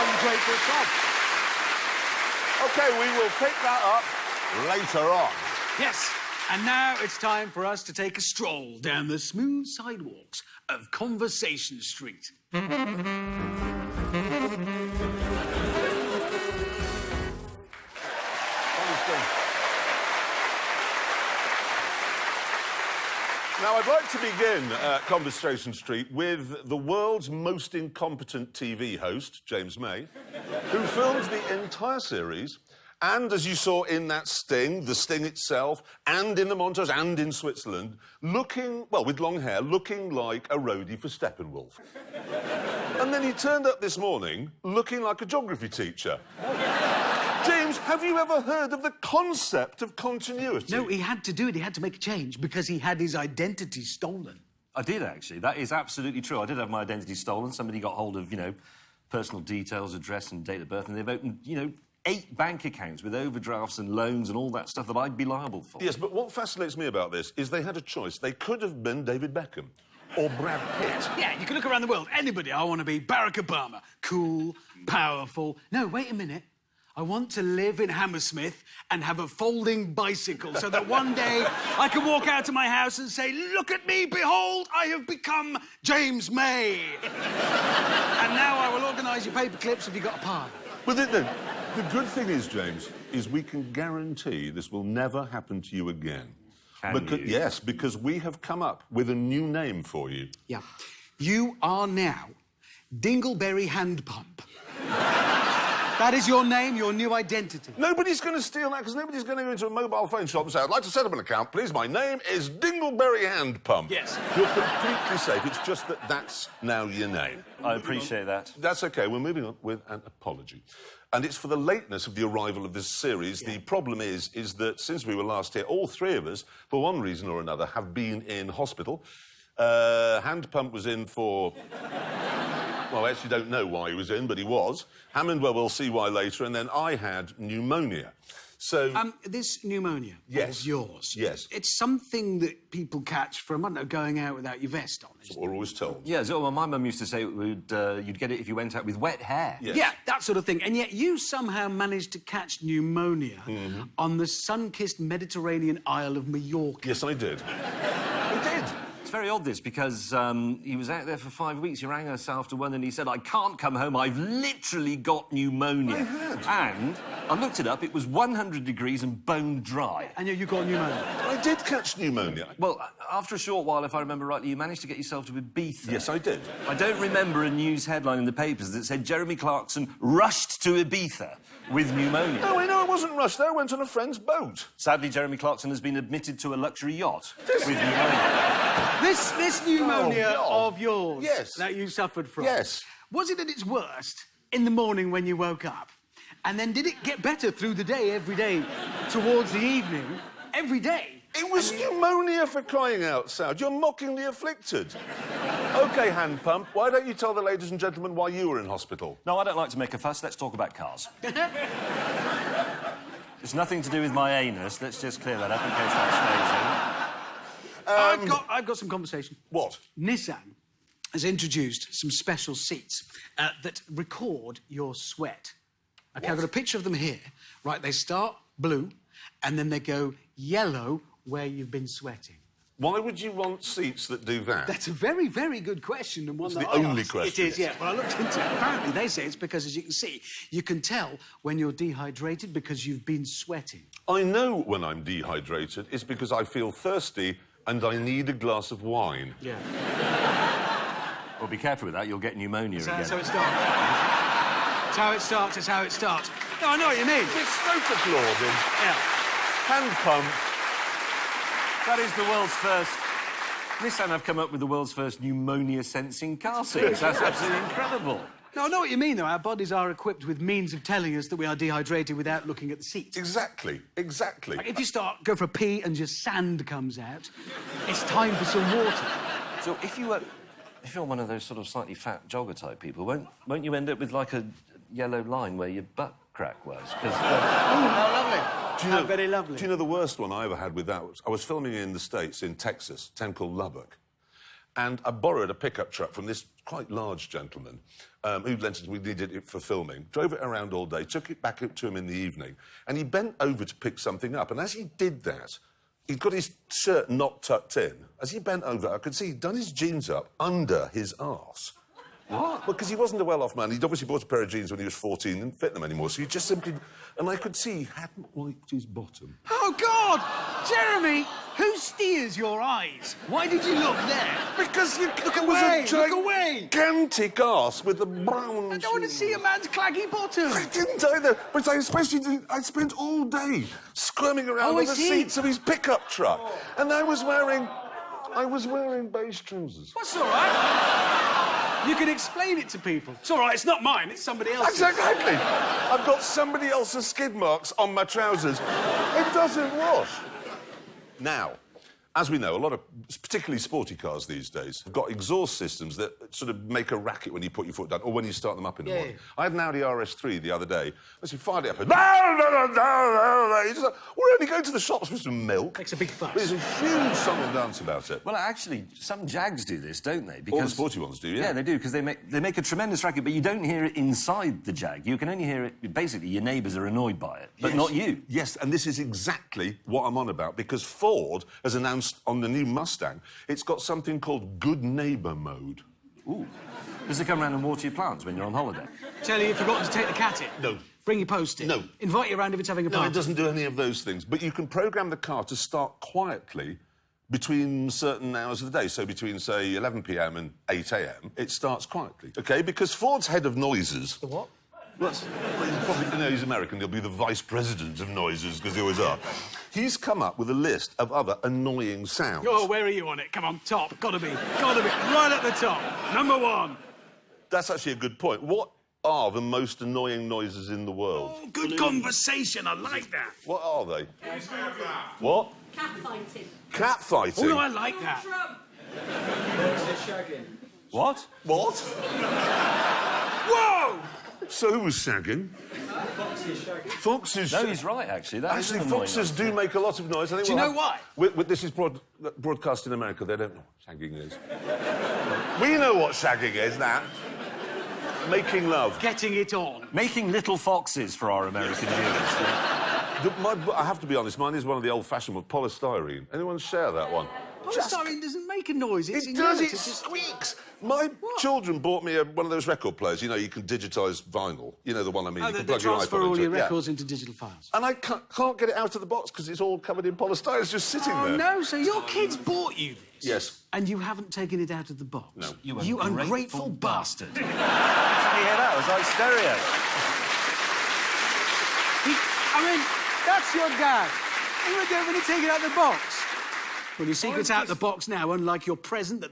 ungrateful sod. OK, we will pick that up later on. Yes, and now it's time for us to take a stroll down the smooth sidewalks of Conversation Street. Now, I'd like to begin Conversation Street with the world's most incompetent TV host, James May, who filmed the entire series, and, as you saw in that sting, the sting itself, and in the montage, and in Switzerland, looking, well, with long hair, looking like a roadie for Steppenwolf. And then he turned up this morning looking like a geography teacher. James, have you ever heard of the concept of continuity? No, he had to do it. He had to make a change because he had his identity stolen. I did, actually. That is absolutely true. I did have my identity stolen. Somebody got hold of, personal details, address and date of birth, and they've opened, 8 bank accounts with overdrafts and loans and all that stuff that I'd be liable for. Yes, but what fascinates me about this is they had a choice. They could have been David Beckham or Brad Pitt. Yeah, you can look around the world. Anybody. I want to be Barack Obama. Cool, powerful. No, wait a minute. I want to live in Hammersmith and have a folding bicycle so that one day I can walk out of my house and say, look at me, behold, I have become James May. And now I will organise your paper clips if you've got a pie. But the good thing is, James, is we can guarantee this will never happen to you again. Can you? Yes, because we have come up with a new name for you. Yeah. You are now Dingleberry Handpump. That is your name, your new identity. Nobody's going to steal that because nobody's going to go into a mobile phone shop and say, I'd like to set up an account, please. My name is Dingleberry Handpump. Yes. You're completely safe. It's just that that's now your name. I appreciate that. That's OK. We're moving on with an apology. And it's for the lateness of the arrival of this series. Yeah. The problem is that since we were last here, all 3 of us, for one reason or another, have been in hospital. Handpump was in for... Well, I actually don't know why he was in, but he was. Hammond, well, we'll see why later. And then I had pneumonia. So... this pneumonia is yours. Yes. It's something that people catch from, I don't know, going out without your vest on. That's what we're always told. Yeah, so my mum used to say you'd get it if you went out with wet hair. Yes. Yeah, that sort of thing. And yet you somehow managed to catch pneumonia on the sun-kissed Mediterranean Isle of Mallorca. Yes, I did. I did. It's very odd, this, because he was out there for 5 weeks. He rang us after one and he said, I can't come home. I've literally got pneumonia. I had. And I looked it up. It was 100 degrees and bone dry. And you got pneumonia? I did catch pneumonia. Well, after a short while, if I remember rightly, you managed to get yourself to Ibiza. Yes, I did. I don't remember a news headline in the papers that said Jeremy Clarkson rushed to Ibiza with pneumonia. No, I know I wasn't rushed there. I went on a friend's boat. Sadly, Jeremy Clarkson has been admitted to a luxury yacht with pneumonia. This pneumonia of yours that you suffered from, was it at its worst in the morning when you woke up? And then did it get better through the day, every day, towards the evening, every day? It was pneumonia, for crying out loud. You're mocking the afflicted. OK, Handpump, why don't you tell the ladies and gentlemen why you were in hospital? No, I don't like to make a fuss. Let's talk about cars. It's nothing to do with my anus. Let's just clear that up in case that stays in. I've got some conversation. What? Nissan has introduced some special seats that record your sweat. OK, I've got a picture of them here. Right, they start blue, and then they go yellow where you've been sweating. Why would you want seats that do that? That's a very, very good question, and one it's that the I only asked. question. It is, yeah. Well, I looked into it. Apparently, they say it's because, as you can see, you can tell when you're dehydrated because you've been sweating. I know when I'm dehydrated. It's because I feel thirsty and I need a glass of wine. Yeah. Well, be careful with that. You'll get pneumonia again. That's how it starts. It's how it starts. It's how it starts. No, I know what you mean. It's throat applauding. Yeah. Handpump. That is the world's first... Nissan have come up with the world's first pneumonia-sensing car seats. That's absolutely incredible. No, I know what you mean, though. Our bodies are equipped with means of telling us that we are dehydrated without looking at the seat. Exactly, exactly. Like if you go for a pee and just sand comes out, it's time for some water. So if you're one of those sort of slightly fat jogger-type people, won't you end up with, like, a yellow line where your butt crack was? Oh, how lovely. How very lovely. Do you know the worst one I ever had with that? I was filming in the States, in Texas, a town called Lubbock. and I borrowed a pickup truck from this quite large gentleman who lent it. We needed it for filming. Drove it around all day, took it back to him in the evening, and he bent over to pick something up. And as he did that, he'd got his shirt not tucked in. As he bent over, I could see he'd done his jeans up under his arse. What? Because he wasn't a well-off man. He'd obviously bought a pair of jeans when he was 14 and didn't fit them anymore, so he just simply... And I could see he hadn't wiped his bottom. Oh, God! Jeremy, who steers your eyes? Why did you look there? Because you... Look away! Look away! Gigantic arse with the brown... I don't want to see a man's claggy bottom. I didn't either, but I spent all day squirming around on the seats of his pickup truck. And I was wearing beige trousers. That's all right. You can explain it to people. It's all right, it's not mine, it's somebody else's. Exactly. I've got somebody else's skid marks on my trousers. It doesn't wash. Now, as we know, a lot of, particularly sporty cars these days, have got exhaust systems that sort of make a racket when you put your foot down or when you start them up in the morning. I had an Audi RS3 the other day. As you fired it up, it's like, we're only going to the shops for some milk. Makes a big fuss. There's a huge song and dance about it. Well, actually, some Jags do this, don't they? Because all the sporty ones do, yeah. Yeah, they do, because they make a tremendous racket, but you don't hear it inside the Jag. You can only hear it... Basically, your neighbours are annoyed by it, but not you. Yes, and this is exactly what I'm on about, because Ford has announced on the new Mustang, it's got something called Good Neighbour Mode. Ooh. Does it come around and water your plants when you're on holiday? Tell you you've forgotten to take the cat in? No. Bring your post in? No. Invite you around if it's having a party? No, it doesn't do any of those things. But you can program the car to start quietly between certain hours of the day. So between, say, 11 p.m. and 8 a.m., it starts quietly. OK? Because Ford's head of noises... The what? Well, you probably know he's American. He'll be the vice president of noises, because they always are. He's come up with a list of other annoying sounds. Oh, where are you on it? Come on, top. Gotta be. Right at the top. Number one. That's actually a good point. What are the most annoying noises in the world? Oh, good conversation. I like that. What are they? What? Cat fighting. Cat fighting? Oh, no, I like that. Shagging. What? What? Whoa! So who was shagging? Foxes shagging. Foxes... No, he's right, actually. That is Actually, an annoying foxes noise. do make a lot of noise. I think Do you know why? This is broadcast in America. They don't know what shagging is. We know what shagging is, now. Making love. Getting it on. Making little foxes for our American viewers. I have to be honest, mine is one of the old-fashioned with polystyrene. Anyone share that one? Polystyrene doesn't make a noise. It's It does, it inert. Just... squeaks. My children bought me one of those record players, you know, you can digitise vinyl. You know the one I mean, Oh, you can they plug your transfer iPod all into your it. Yeah. records into digital files. And I can't get it out of the box because it's all covered in polystyrene. It's just sitting Oh, there. no, so your kids bought you this? Yes. And you haven't taken it out of the box? No. You ungrateful bastard. Did you hear that? It was like stereo. I mean, that's your dad. You were going to take it out of the box. Well, your secret's out of the box now, unlike your present that they